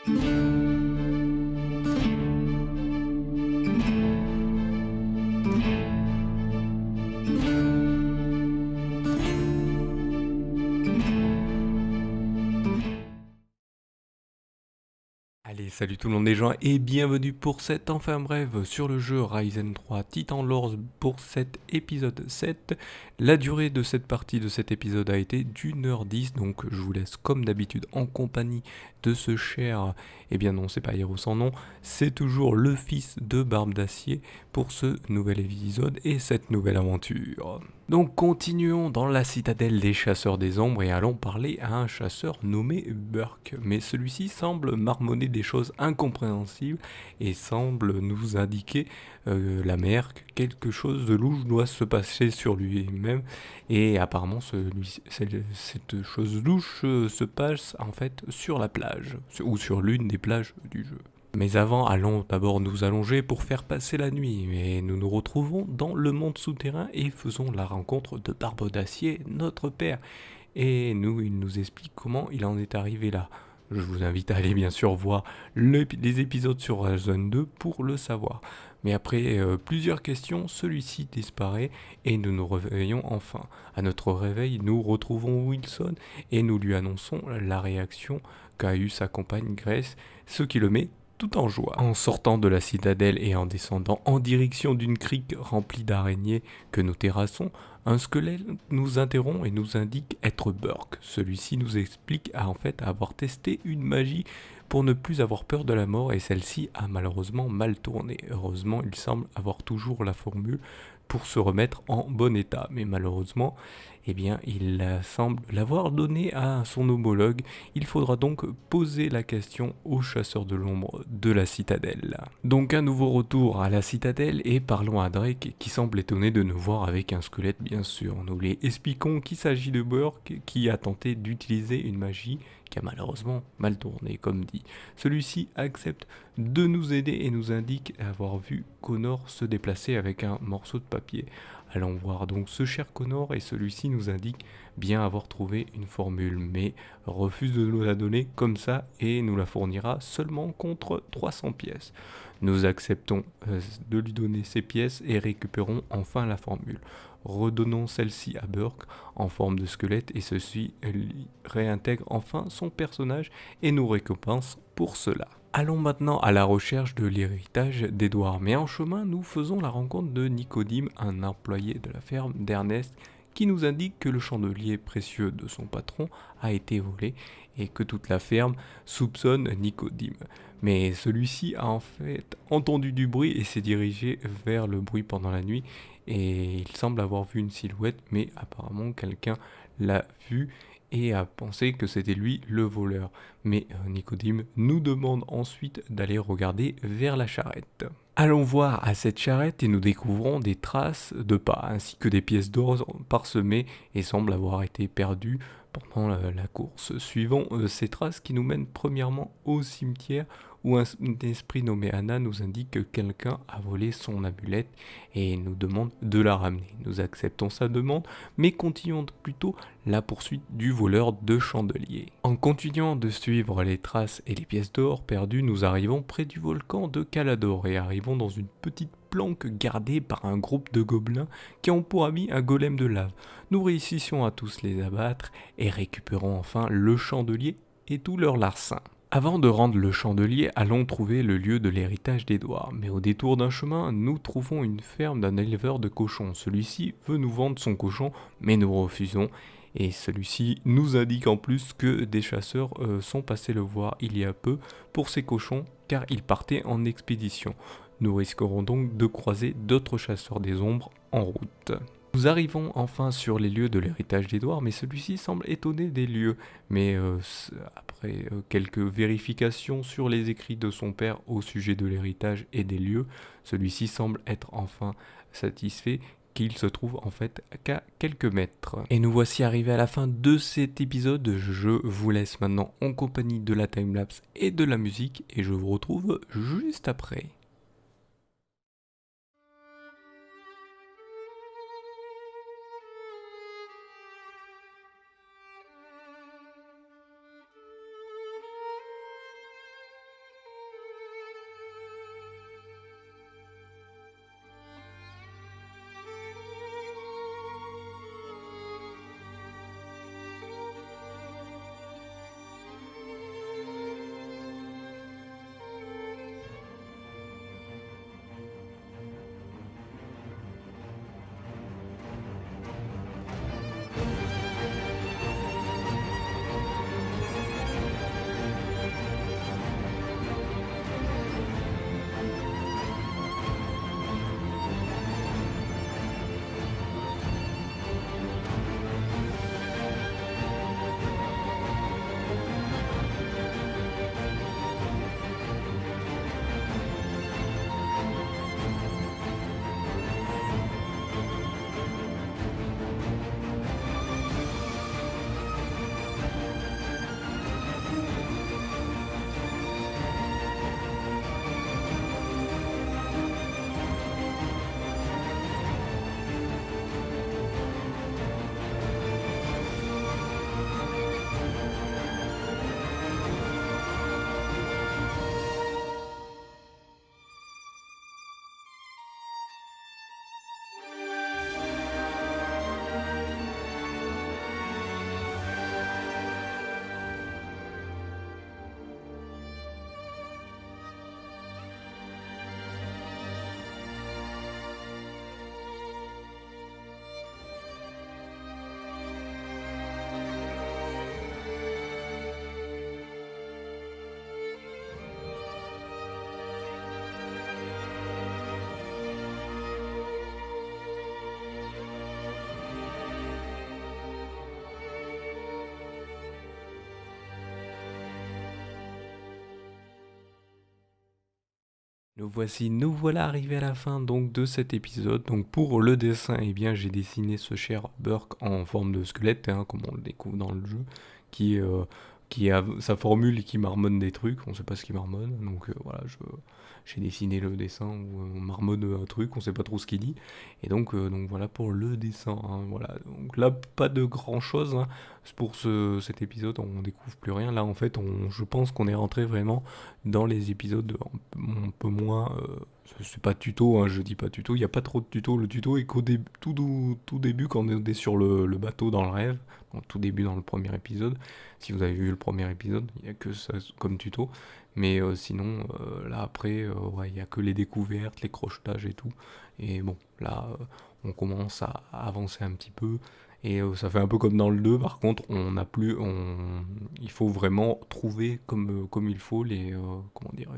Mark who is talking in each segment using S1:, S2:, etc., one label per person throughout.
S1: Allez, salut tout le monde les gens et bienvenue pour cet enfin bref sur le jeu Ryzen 3 Titan Lords pour cet épisode 7. La durée de cette partie de cet épisode a été d'1h10, donc je vous laisse comme d'habitude en compagnie de ce cher, eh bien non c'est pas Héros sans nom, c'est toujours le fils de Barbe d'Acier pour ce nouvel épisode et cette nouvelle aventure. Donc continuons dans la citadelle des chasseurs des ombres et allons parler à un chasseur nommé Burke. Mais celui-ci semble marmonner des choses incompréhensibles et semble nous indiquer la mer que quelque chose de louche doit se passer sur lui-même. Et apparemment cette chose louche se passe en fait sur la plage, ou sur l'une des plages du jeu. Mais avant, allons d'abord nous allonger pour faire passer la nuit, et nous nous retrouvons dans le monde souterrain et faisons la rencontre de Barbe d'Acier, notre père. Et il nous explique comment il en est arrivé là. Je vous invite à aller bien sûr voir les épisodes sur Ryzen 2 pour le savoir. Mais après plusieurs questions, celui-ci disparaît et nous nous réveillons enfin. À notre réveil, nous retrouvons Wilson et nous lui annonçons la réaction qu'a eue sa compagne Grace, ce qui le met tout en joie. En sortant de la citadelle et en descendant en direction d'une crique remplie d'araignées que nous terrassons, un squelette nous interrompt et nous indique être Burke. Celui-ci nous explique en fait avoir testé une magie pour ne plus avoir peur de la mort et celle-ci a malheureusement mal tourné. Heureusement, il semble avoir toujours la formule pour se remettre en bon état. Mais malheureusement, eh bien, il semble l'avoir donné à son homologue. Il faudra donc poser la question au chasseur de l'ombre de la citadelle. Donc un nouveau retour à la citadelle et parlons à Drake qui semble étonné de nous voir avec un squelette bien sûr. Nous lui expliquons qu'il s'agit de Burke qui a tenté d'utiliser une magie qui a malheureusement mal tourné comme dit. Celui-ci accepte de nous aider et nous indique avoir vu Connor se déplacer avec un morceau de papier. Allons voir donc ce cher Connor et celui-ci nous indique bien avoir trouvé une formule mais refuse de nous la donner comme ça et nous la fournira seulement contre 300 pièces. Nous acceptons de lui donner ces pièces et récupérons enfin la formule. Redonnons celle-ci à Burke en forme de squelette et ceci réintègre enfin son personnage et nous récompense pour cela. Allons maintenant à la recherche de l'héritage d'Edouard, mais en chemin nous faisons la rencontre de Nicodime, un employé de la ferme d'Ernest qui nous indique que le chandelier précieux de son patron a été volé et que toute la ferme soupçonne Nicodime. Mais celui-ci a en fait entendu du bruit et s'est dirigé vers le bruit pendant la nuit et il semble avoir vu une silhouette mais apparemment quelqu'un l'a vu et a pensé que c'était lui le voleur. Mais Nicodime nous demande ensuite d'aller regarder vers la charrette. Allons voir à cette charrette et nous découvrons des traces de pas ainsi que des pièces d'or parsemées et semblent avoir été perdues pendant la course. Suivons ces traces qui nous mènent premièrement au cimetière où un esprit nommé Anna nous indique que quelqu'un a volé son amulette et nous demande de la ramener. Nous acceptons sa demande mais continuons plutôt la poursuite du voleur de chandelier. En continuant de suivre les traces et les pièces d'or perdues, nous arrivons près du volcan de Calador et arrivons dans une petite planque gardée par un groupe de gobelins qui ont pour ami un golem de lave. Nous réussissions à tous les abattre et récupérons enfin le chandelier et tout leur larcin. Avant de rendre le chandelier, allons trouver le lieu de l'héritage d'Édouard. Mais au détour d'un chemin, nous trouvons une ferme d'un éleveur de cochons. Celui-ci veut nous vendre son cochon, mais nous refusons. Et celui-ci nous indique en plus que des chasseurs sont passés le voir il y a peu pour ces cochons, car ils partaient en expédition. Nous risquerons donc de croiser d'autres chasseurs des ombres en route. Nous arrivons enfin sur les lieux de l'héritage d'Édouard, mais celui-ci semble étonné des lieux. Mais après quelques vérifications sur les écrits de son père au sujet de l'héritage et des lieux, celui-ci semble être enfin satisfait qu'il se trouve en fait qu'à quelques mètres. Et nous voici arrivés à la fin de cet épisode. Je vous laisse maintenant en compagnie de la timelapse et de la musique et je vous retrouve juste après. Nous voilà arrivés à la fin donc de cet épisode. Donc pour le dessin, eh bien j'ai dessiné ce cher Burke en forme de squelette, hein, comme on le découvre dans le jeu, qui, euh, qui a sa formule et qui marmonne des trucs. On sait pas ce qu'il marmonne, donc voilà, j'ai dessiné le dessin où on marmonne un truc, on sait pas trop ce qu'il dit. Et donc voilà pour le dessin, hein, voilà. Donc là, pas de grand chose, hein. Pour cet épisode, on découvre plus rien. Là, en fait, je pense qu'on est rentré vraiment dans les épisodes un peu moins. C'est pas tuto, hein, je dis pas tuto, il n'y a pas trop de tuto. Le tuto est qu'au début, tout début, quand on est sur le bateau dans le rêve, donc tout début dans le premier épisode. Si vous avez vu le premier épisode, il n'y a que ça comme tuto. Mais sinon, là après, ouais, il n'y a que les découvertes, les crochetages et tout. Et bon, là, on commence à avancer un petit peu. Et ça fait un peu comme dans le 2, par contre, on n'a plus, il faut vraiment trouver comme il faut comment dire,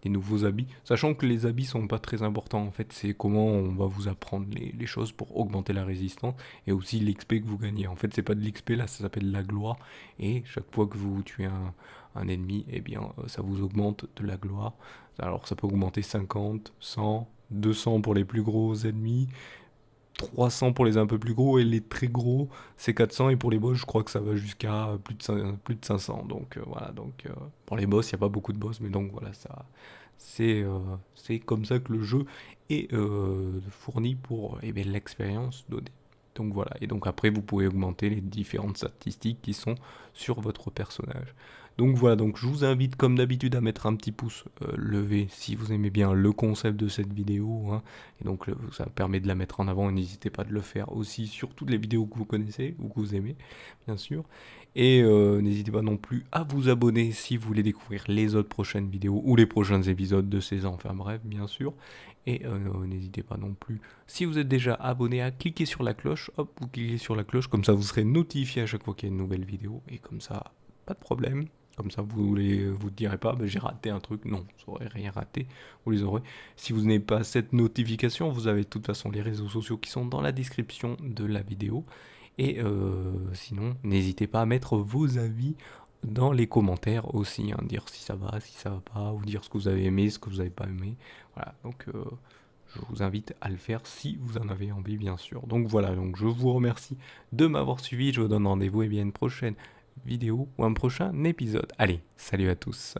S1: des nouveaux habits. Sachant que les habits sont pas très importants en fait, c'est comment on va vous apprendre les choses pour augmenter la résistance et aussi l'XP que vous gagnez. En fait, c'est pas de l'XP là, ça s'appelle la gloire. Et chaque fois que vous tuez un ennemi, eh bien, ça vous augmente de la gloire. Alors ça peut augmenter 50, 100, 200 pour les plus gros ennemis. 300 pour les un peu plus gros et les très gros c'est 400 et pour les boss je crois que ça va jusqu'à plus de 500 donc voilà donc pour les boss il n'y a pas beaucoup de boss mais donc voilà ça c'est comme ça que le jeu est fourni pour eh bien, l'expérience donnée. Donc voilà, et donc après vous pouvez augmenter les différentes statistiques qui sont sur votre personnage. Donc voilà, donc je vous invite comme d'habitude à mettre un petit pouce levé si vous aimez bien le concept de cette vidéo, hein. Et donc ça permet de la mettre en avant et n'hésitez pas de le faire aussi sur toutes les vidéos que vous connaissez ou que vous aimez, bien sûr. Et n'hésitez pas non plus à vous abonner si vous voulez découvrir les autres prochaines vidéos ou les prochains épisodes de Saison, enfin bref, bien sûr. Et n'hésitez pas non plus, si vous êtes déjà abonné, à cliquer sur la cloche. Hop, vous cliquez sur la cloche, comme ça vous serez notifié à chaque fois qu'il y a une nouvelle vidéo. Et comme ça, pas de problème. Comme ça, vous direz pas, bah, j'ai raté un truc. Non, vous n'aurez rien raté. Vous les aurez. Si vous n'avez pas cette notification, vous avez de toute façon les réseaux sociaux qui sont dans la description de la vidéo. Et sinon, n'hésitez pas à mettre vos avis dans les commentaires aussi, hein, dire si ça va pas, ou dire ce que vous avez aimé, ce que vous n'avez pas aimé. Voilà, donc je vous invite à le faire si vous en avez envie, bien sûr. Donc voilà, donc je vous remercie de m'avoir suivi. Je vous donne rendez-vous et bien une prochaine vidéo ou un prochain épisode. Allez, salut à tous.